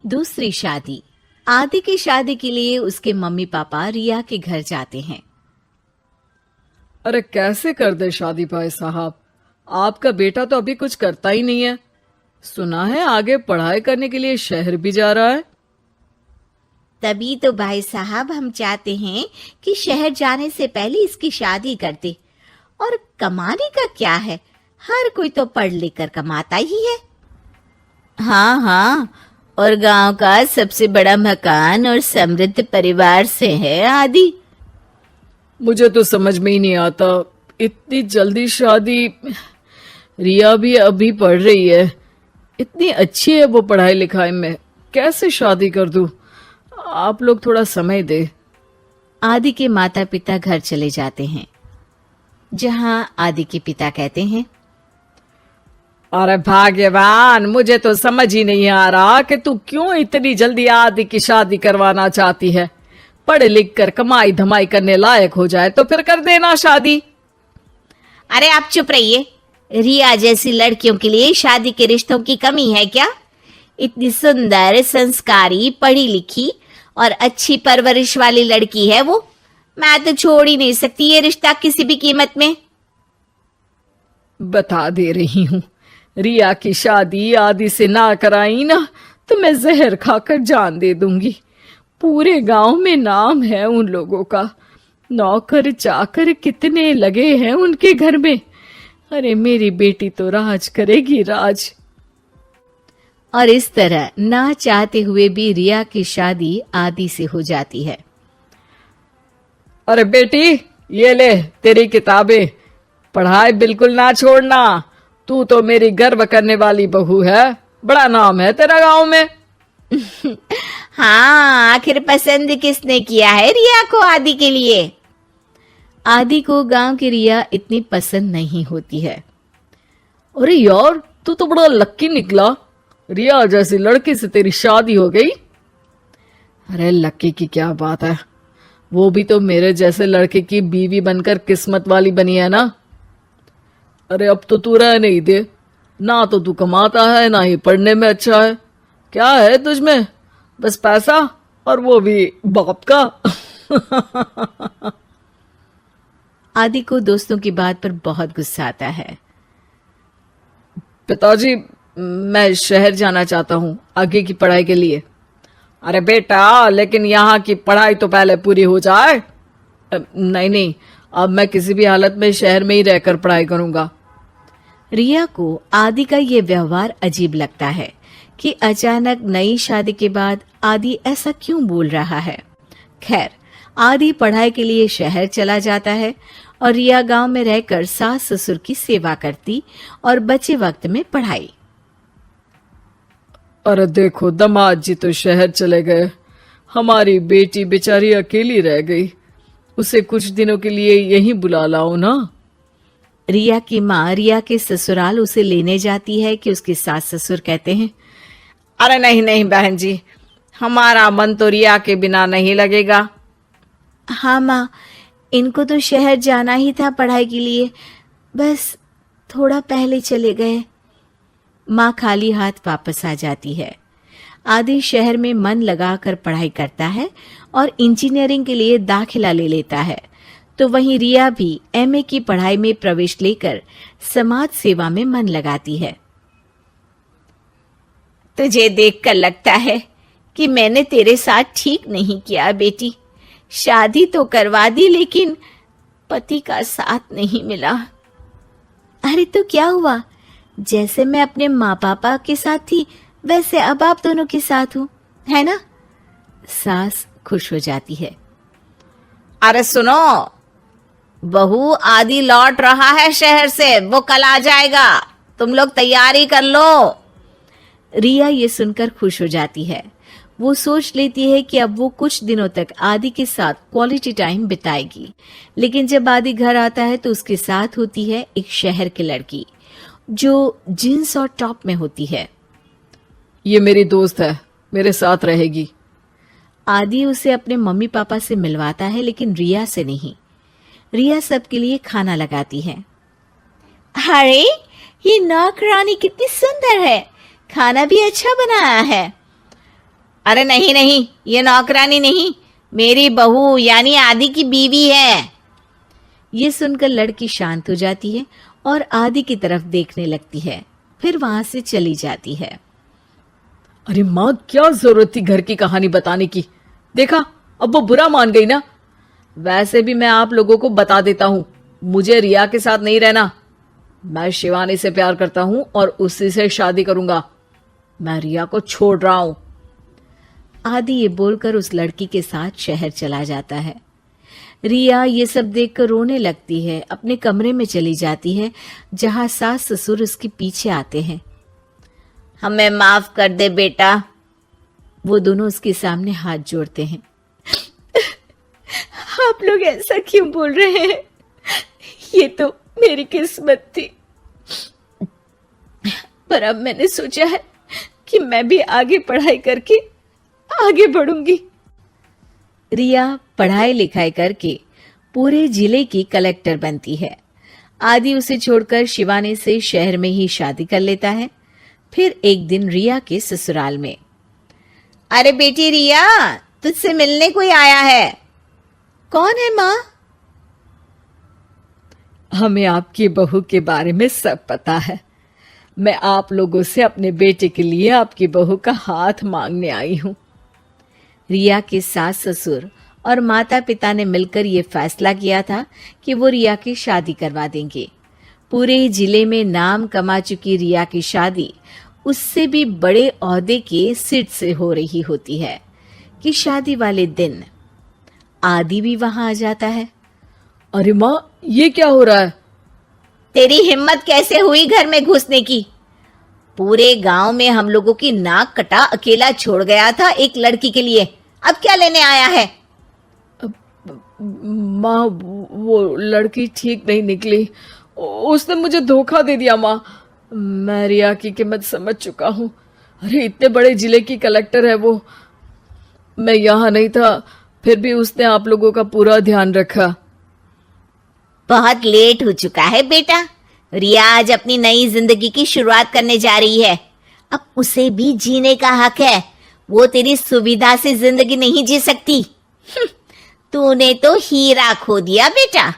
दूसरी शादी। आदि की शादी के लिए उसके मम्मी पापा रिया के घर जाते हैं। अरे कैसे कर दे शादी भाई साहब, आपका बेटा तो अभी कुछ करता ही नहीं है। सुना है आगे पढ़ाई करने के लिए शहर भी जा रहा है। तभी तो भाई साहब हम चाहते हैं कि शहर जाने से पहले इसकी शादी कर दे। और कमाने का क्या है, हर कोई तो पढ़ लिख कर कमाता ही है। हाँ हाँ, और गांव का सबसे बड़ा मकान और समृद्ध परिवार से है आदि। मुझे तो समझ में ही नहीं आता, इतनी जल्दी शादी। रिया भी अभी पढ़ रही है, इतनी अच्छी है वो पढ़ाई लिखाई में, कैसे शादी कर दूं? आप लोग थोड़ा समय दे। आदि के माता पिता घर चले जाते हैं, जहां आदि के पिता कहते हैं, अरे भाग्यवान, मुझे तो समझ ही नहीं आ रहा कि तू क्यों इतनी जल्दी आदि की शादी करवाना चाहती है। पढ़ लिख कर कमाई धमाई करने लायक हो जाए तो फिर कर देना शादी। अरे आप चुप रहिए। रिया जैसी लड़कियों के लिए शादी के रिश्तों की कमी है क्या? इतनी सुंदर, संस्कारी, पढ़ी लिखी और अच्छी परवरिश वाली लड़की है वो। मैं तो छोड़ ही नहीं सकती ये रिश्ता किसी भी कीमत में। बता दे रही हूँ, रिया की शादी आदि से ना कराई ना तो मैं जहर खाकर जान दे दूंगी। पूरे गांव में नाम है उन लोगों का, नौकर चाकर कितने लगे हैं उनके घर में। अरे मेरी बेटी तो राज करेगी, राज। और इस तरह ना चाहते हुए भी रिया की शादी आदि से हो जाती है। अरे बेटी, ये ले तेरी किताबें, पढ़ाई बिल्कुल ना छोड़ना। तू तो मेरी गर्व करने वाली बहू है, बड़ा नाम है तेरा गांव में। हाँ, आखिर पसंद किसने किया है रिया को आदि के लिए? आदि को गांव की रिया इतनी पसंद नहीं होती है। अरे यार, तू तो बड़ा लक्की निकला, रिया जैसी लड़की से तेरी शादी हो गई। अरे लक्की की क्या बात है, वो भी तो मेरे जैसे लड़के की बीवी बनकर किस्मत वाली बनी है ना। अरे अब तो तू रह नहीं दे, ना तो तू कमाता है ना ही पढ़ने में अच्छा है। क्या है तुझमें? बस पैसा, और वो भी बाप का। आदि को दोस्तों की बात पर बहुत गुस्सा आता है। पिताजी, मैं शहर जाना चाहता हूँ आगे की पढ़ाई के लिए। अरे बेटा, लेकिन यहाँ की पढ़ाई तो पहले पूरी हो जाए। नहीं नहीं, अब मैं किसी भी हालत में शहर में ही रहकर पढ़ाई करूंगा। रिया को आदि का ये व्यवहार अजीब लगता है कि अचानक नई शादी के बाद आदि ऐसा क्यों बोल रहा है। खैर, आदि पढ़ाई के लिए शहर चला जाता है और रिया गांव में रहकर सास ससुर की सेवा करती और बचे वक्त में पढ़ाई। अरे देखो, दामाद जी तो शहर चले गए, हमारी बेटी बेचारी अकेली रह गई। उसे कुछ दिनों के लिए यहीं बुला लाओ ना। रिया की माँ रिया के ससुराल उसे लेने जाती है कि उसके सास ससुर कहते हैं, अरे नहीं नहीं बहन जी, हमारा मन तो रिया के बिना नहीं लगेगा। हाँ माँ, इनको तो शहर जाना ही था पढ़ाई के लिए, बस थोड़ा पहले चले गए। माँ खाली हाथ वापस आ जाती है। आदि शहर में मन लगाकर पढ़ाई करता है और इंजीनियरिंग के लिए दाखिला ले लेता है, तो वहीं रिया भी एमए की पढ़ाई में प्रवेश लेकर समाज सेवा में मन लगाती है। तुझे देखकर लगता है कि मैंने तेरे साथ ठीक नहीं किया बेटी। शादी तो करवा दी लेकिन पति का साथ नहीं मिला। अरे तो क्या हुआ, जैसे मैं अपने माँ पापा के साथ थी वैसे अब आप दोनों के साथ हूँ, है ना? सास खुश हो जाती है। अरे सुनो, बहू आदि लौट रहा है शहर से, वो कल आ जाएगा, तुम लोग तैयारी कर लो। रिया ये सुनकर खुश हो जाती है। वो सोच लेती है कि अब वो कुछ दिनों तक आदि के साथ क्वालिटी टाइम बिताएगी, लेकिन जब आदि घर आता है तो उसके साथ होती है एक शहर की लड़की जो जींस और टॉप में होती है। ये मेरी दोस्त है, मेरे साथ रहेगी। आदि उसे अपने मम्मी पापा से मिलवाता है, लेकिन रिया से नहीं। रिया सबके लिए खाना लगाती है। अरे ये नौकरानी कितनी सुंदर है, खाना भी अच्छा बनाया है। अरे नहीं नहीं, ये नौकरानी नहीं, मेरी बहू यानी आदि की बीवी है। ये सुनकर लड़की शांत हो जाती है और आदि की तरफ देखने लगती है, फिर वहां से चली जाती है। अरे माँ, क्या जरूरत थी घर की कहानी बताने की? देखा, अब वो बुरा मान गई ना। वैसे भी मैं आप लोगों को बता देता हूं, मुझे रिया के साथ नहीं रहना। मैं शिवानी से प्यार करता हूं और उसी से शादी करूंगा। मैं रिया को छोड़ रहा हूं। आदि ये बोलकर उस लड़की के साथ शहर चला जाता है। रिया ये सब देखकर रोने लगती है, अपने कमरे में चली जाती है जहां सास ससुर उसके पीछे आते हैं। हमें माफ कर दे बेटा। वो दोनों उसके सामने हाथ जोड़ते हैं। आप लोग ऐसा क्यों बोल रहे हैं? ये तो मेरी किस्मत थी, पर अब मैंने सोचा है कि मैं भी आगे पढ़ाई करके आगे बढ़ूंगी। रिया पढ़ाई लिखाई करके पूरे जिले की कलेक्टर बनती है। आदि उसे छोड़कर शिवानी से शहर में ही शादी कर लेता है। फिर एक दिन रिया के ससुराल में, अरे बेटी रिया, तुझसे मिलने कोई आया है। कौन है माँ? हमें आपकी बहू के बारे में सब पता है। मैं आप लोगों से अपने बेटे के लिए आपकी बहू का हाथ मांगने आई हूं। रिया के सास ससुर और माता पिता ने मिलकर ये फैसला किया था कि वो रिया की शादी करवा देंगे। पूरे जिले में नाम कमा चुकी रिया की शादी उससे भी बड़े ओहदे के सिट से हो रही होती है कि शादी वाले दिन आदि भी वहां आ जाता है। अरे माँ, ये क्या हो रहा है? तेरी हिम्मत कैसे हुई घर में घुसने की? पूरे गांव में हम लोगों की नाक कटा अकेला छोड़ गया था एक लड़की के लिए, अब क्या लेने आया है? माँ, वो लड़की ठीक नहीं निकली। उसने मुझे धोखा दे दिया माँ। मैं रिया की कीमत समझ चुका हूँ। अरे इतने बड़े जिले की कलेक्टर है वो। मैं यहाँ नहीं था, फिर भी उसने आप लोगों का पूरा ध्यान रखा। बहुत लेट हो चुका है बेटा। रिया आज अपनी नई जिंदगी की शुरुआत करने जा रही है। अब उसे भी जीने का हक है। वो तेरी सुविधा से जिंदगी नहीं जी सकती। तूने तो हीरा खो दिया बेटा।